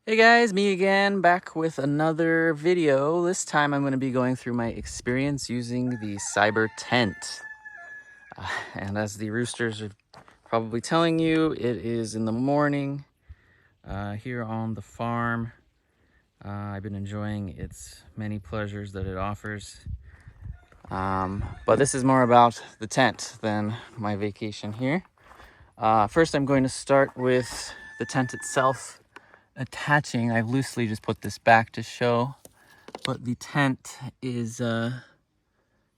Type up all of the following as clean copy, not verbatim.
Hey guys, me again, back with another video. This time I'm going to be going through my experience using the Cyber tent. And as the roosters are probably telling you, it is in the morning here on the farm. I've been enjoying its many pleasures that it offers. But this is more about the tent than my vacation here. First, I'm going to start with the tent itself. Attaching, I've loosely just put this back to show, but the tent is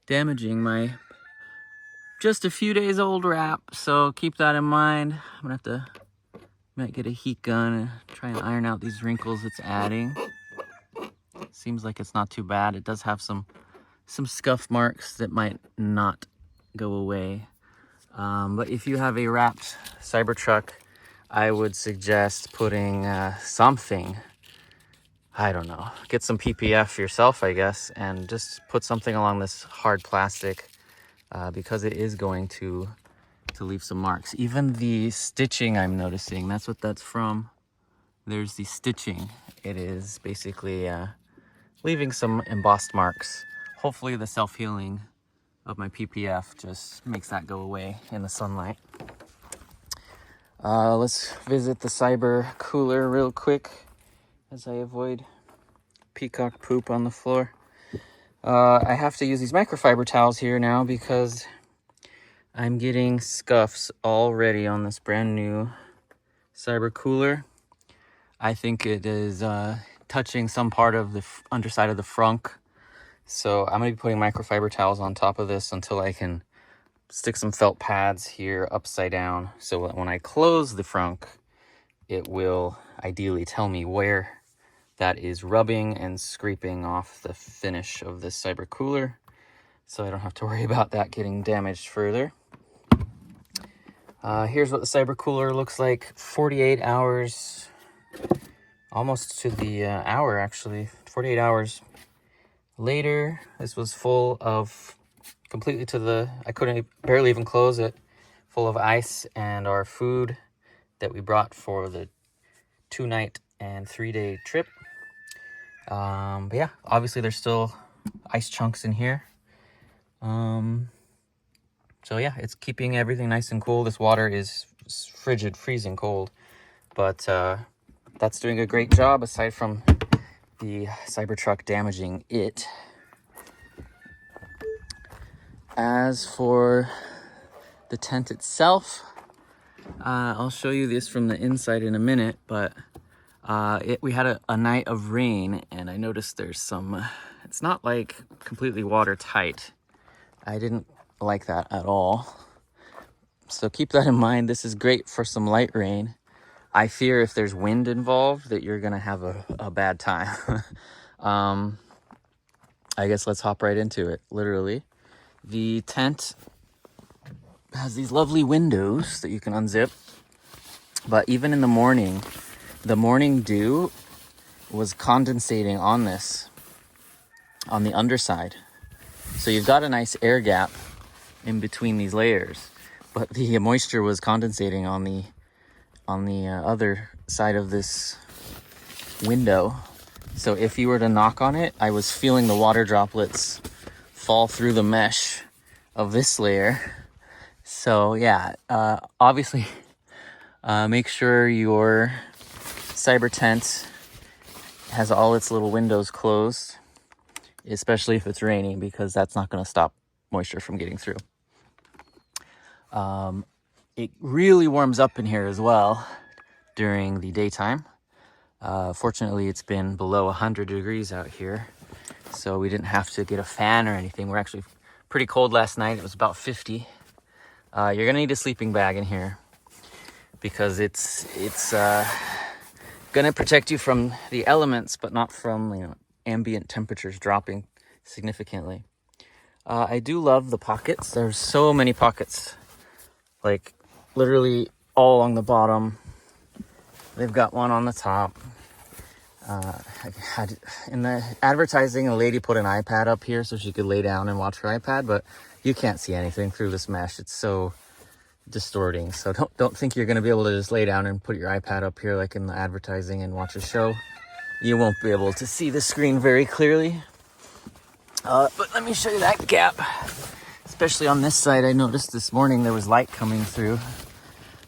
damaging my just a few days old wrap, so keep that in mind. I'm gonna might get a heat gun and try and iron out these wrinkles it's adding. Seems like it's not too bad. It does have some scuff marks that might not go away, but if you have a wrapped Cybertruck, I would suggest putting something, I don't know, get some PPF yourself, I guess, and just put something along this hard plastic because it is going to leave some marks. Even the stitching I'm noticing, that's what that's from. There's the stitching. It is basically leaving some embossed marks. Hopefully the self-healing of my PPF just makes that go away in the sunlight. Let's visit the Cyber cooler real quick as I avoid peacock poop on the floor. I have to use these microfiber towels here now because I'm getting scuffs already on this brand new Cyber cooler. I think it is touching some part of the underside of the frunk. So I'm going to be putting microfiber towels on top of this until I can stick some felt pads here upside down, so that when I close the frunk, it will ideally tell me where that is rubbing and scraping off the finish of this Cyber cooler, so I don't have to worry about that getting damaged further. Here's what the Cyber cooler looks like 48 hours, almost to the hour actually, 48 hours later. This was full of, completely to the, I couldn't barely even close it, full of ice and our food that we brought for the 2-night and 3-day trip. But yeah, obviously there's still ice chunks in here. So yeah, it's keeping everything nice and cool. This water is frigid, freezing cold, but that's doing a great job aside from the Cybertruck damaging it. As for the tent itself, I'll show you this from the inside in a minute, but we had a night of rain, and I noticed there's some, it's not like completely watertight. I didn't like that at all. So keep that in mind. This is great for some light rain. I fear if there's wind involved that you're gonna have a bad time. I guess let's hop right into it, literally. The tent has these lovely windows that you can unzip, but even in the morning dew was condensating on this, on the underside. So you've got a nice air gap in between these layers, but the moisture was condensating on the other side of this window. So if you were to knock on it, I was feeling the water droplets fall through the mesh of this layer. So yeah, obviously make sure your Cyber tent has all its little windows closed, especially if it's raining, because that's not going to stop moisture from getting through. It really warms up in here as well during the daytime. Fortunately, it's been below 100 degrees out here, so we didn't have to get a fan or anything. We're actually pretty cold last night. It was about 50. You're going to need a sleeping bag in here because it's going to protect you from the elements, but not from, ambient temperatures dropping significantly. I do love the pockets. There's so many pockets, like literally all along the bottom. They've got one on the top. In the advertising, a lady put an iPad up here so she could lay down and watch her iPad, but you can't see anything through this mesh. It's so distorting. So don't think you're going to be able to just lay down and put your iPad up here like in the advertising and watch a show. You won't be able to see the screen very clearly. But let me show you that gap. Especially on this side, I noticed this morning there was light coming through.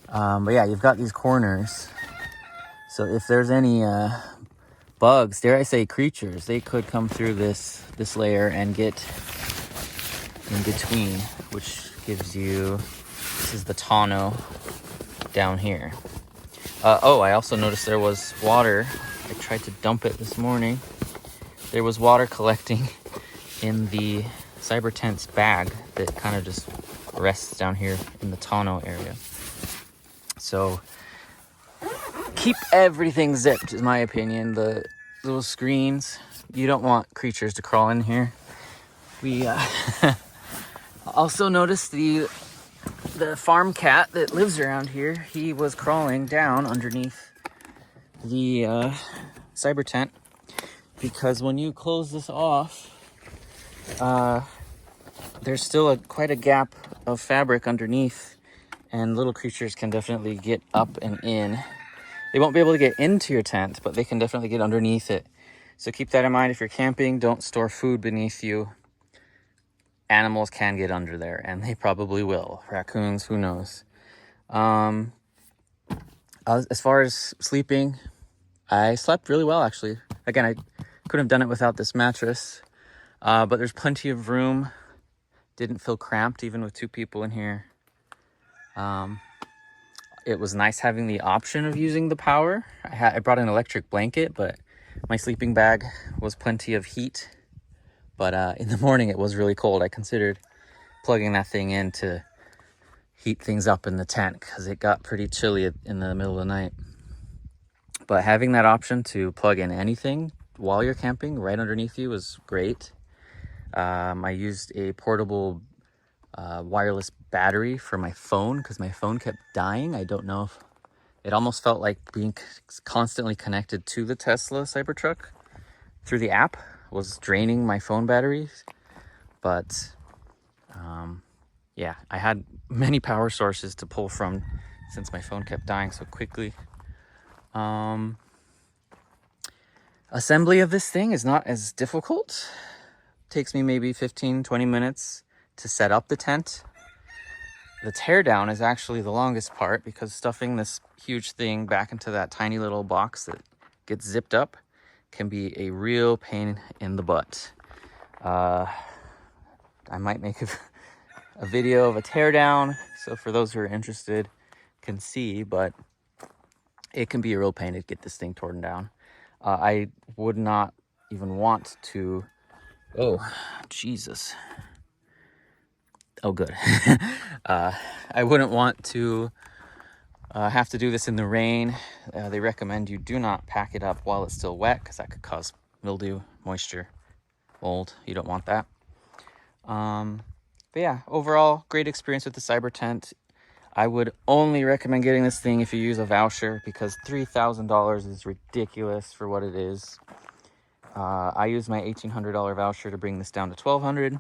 But yeah, you've got these corners. So if there's any bugs, dare I say creatures, they could come through this layer and get in between, which gives you, this is the tonneau down here. Oh, I also noticed there was water. I tried to dump it this morning. There was water collecting in the Cybertent's bag that kind of just rests down here in the tonneau area. So keep everything zipped, in my opinion. The little screens, you don't want creatures to crawl in here. We also noticed the farm cat that lives around here. He was crawling down underneath the cyber tent, because when you close this off, there's still quite a gap of fabric underneath, and little creatures can definitely get up and in. They won't be able to get into your tent, but they can definitely get underneath it. So keep that in mind. If you're camping, don't store food beneath you. Animals can get under there, and they probably will. Raccoons, who knows? As far as sleeping, I slept really well, actually. Again, I couldn't have done it without this mattress, but there's plenty of room. Didn't feel cramped, even with 2 people in here. It was nice having the option of using the power. I brought an electric blanket, but my sleeping bag was plenty of heat. But in the morning, it was really cold. I considered plugging that thing in to heat things up in the tent, because it got pretty chilly in the middle of the night. But having that option to plug in anything while you're camping right underneath you was great. I used a portable wireless battery for my phone, because my phone kept dying. I don't know if it almost felt like being constantly connected to the Tesla Cybertruck through the app was draining my phone batteries. But yeah, I had many power sources to pull from since my phone kept dying so quickly. Assembly of this thing is not as difficult. Takes me maybe 15-20 minutes to set up the tent. The teardown is actually the longest part, because stuffing this huge thing back into that tiny little box that gets zipped up can be a real pain in the butt. I might make a video of a teardown, so for those who are interested can see, but it can be a real pain to get this thing torn down. I would not even want to... Oh, Jesus. Oh, good. I wouldn't want to have to do this in the rain. They recommend you do not pack it up while it's still wet, because that could cause mildew, moisture, mold. You don't want that. But yeah, overall, great experience with the Cyber Tent. I would only recommend getting this thing if you use a voucher, because $3,000 is ridiculous for what it is. I used my $1,800 voucher to bring this down to $1,200.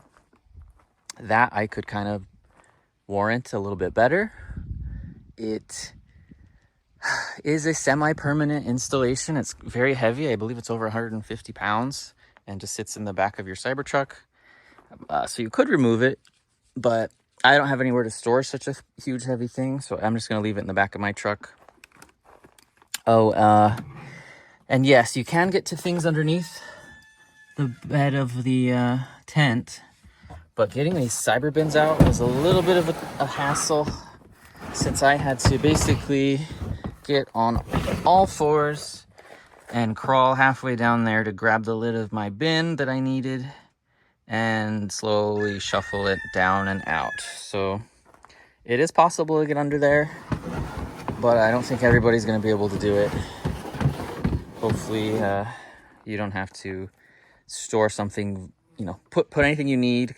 That I could kind of warrant a little bit better. It is a semi-permanent installation. It's very heavy. I believe it's over 150 pounds and just sits in the back of your Cybertruck. So you could remove it, but I don't have anywhere to store such a huge heavy thing, so I'm just going to leave it in the back of my truck. And yes, you can get to things underneath the bed of the tent, but getting these cyber bins out was a little bit of a hassle, since I had to basically get on all fours and crawl halfway down there to grab the lid of my bin that I needed and slowly shuffle it down and out. So it is possible to get under there, but I don't think everybody's going to be able to do it. Hopefully you don't have to store something, put anything you need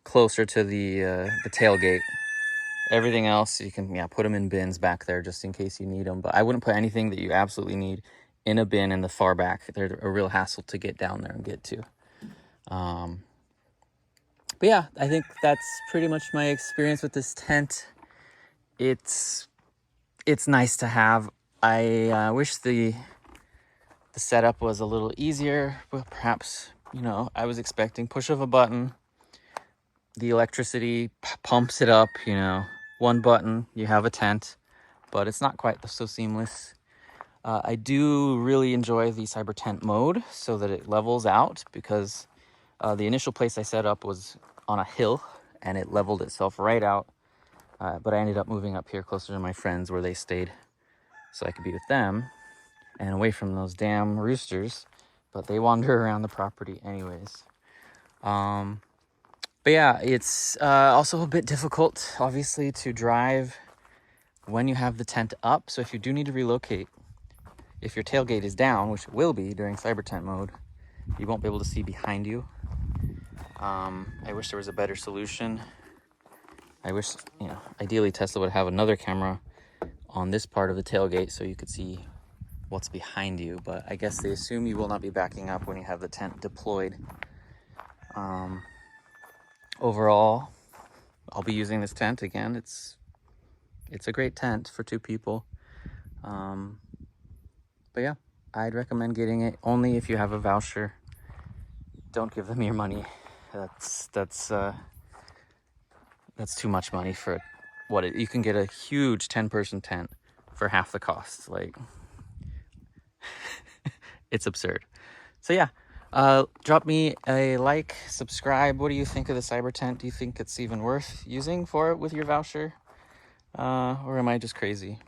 closer to the tailgate. Everything else you can put them in bins back there just in case you need them, but I wouldn't put anything that you absolutely need in a bin in the far back. They're a real hassle to get down there and get to. But yeah, I think that's pretty much my experience with this tent. it's nice to have. I wish the setup was a little easier, but perhaps, you know, I was expecting push of a button, the electricity pumps it up, you know, one button, you have a tent, but it's not quite so seamless. I do really enjoy the Cyber Tent mode so that it levels out, because the initial place I set up was on a hill and it leveled itself right out. But I ended up moving up here closer to my friends where they stayed so I could be with them and away from those damn roosters, but they wander around the property anyways. But yeah, it's also a bit difficult, obviously, to drive when you have the tent up. So if you do need to relocate, if your tailgate is down, which it will be during Cyber Tent mode, you won't be able to see behind you. I wish there was a better solution. I wish, you know, ideally Tesla would have another camera on this part of the tailgate so you could see what's behind you, but I guess they assume you will not be backing up when you have the tent deployed. Overall, I'll be using this tent again. It's a great tent for 2 people. But yeah, I'd recommend getting it only if you have a voucher. Don't give them your money. That's too much money for what you can get a huge 10-person tent for half the cost. Like, it's absurd. So yeah, drop me a like, subscribe. What do you think of the Cyber Tent? Do you think it's even worth using for it with your voucher? Or am I just crazy?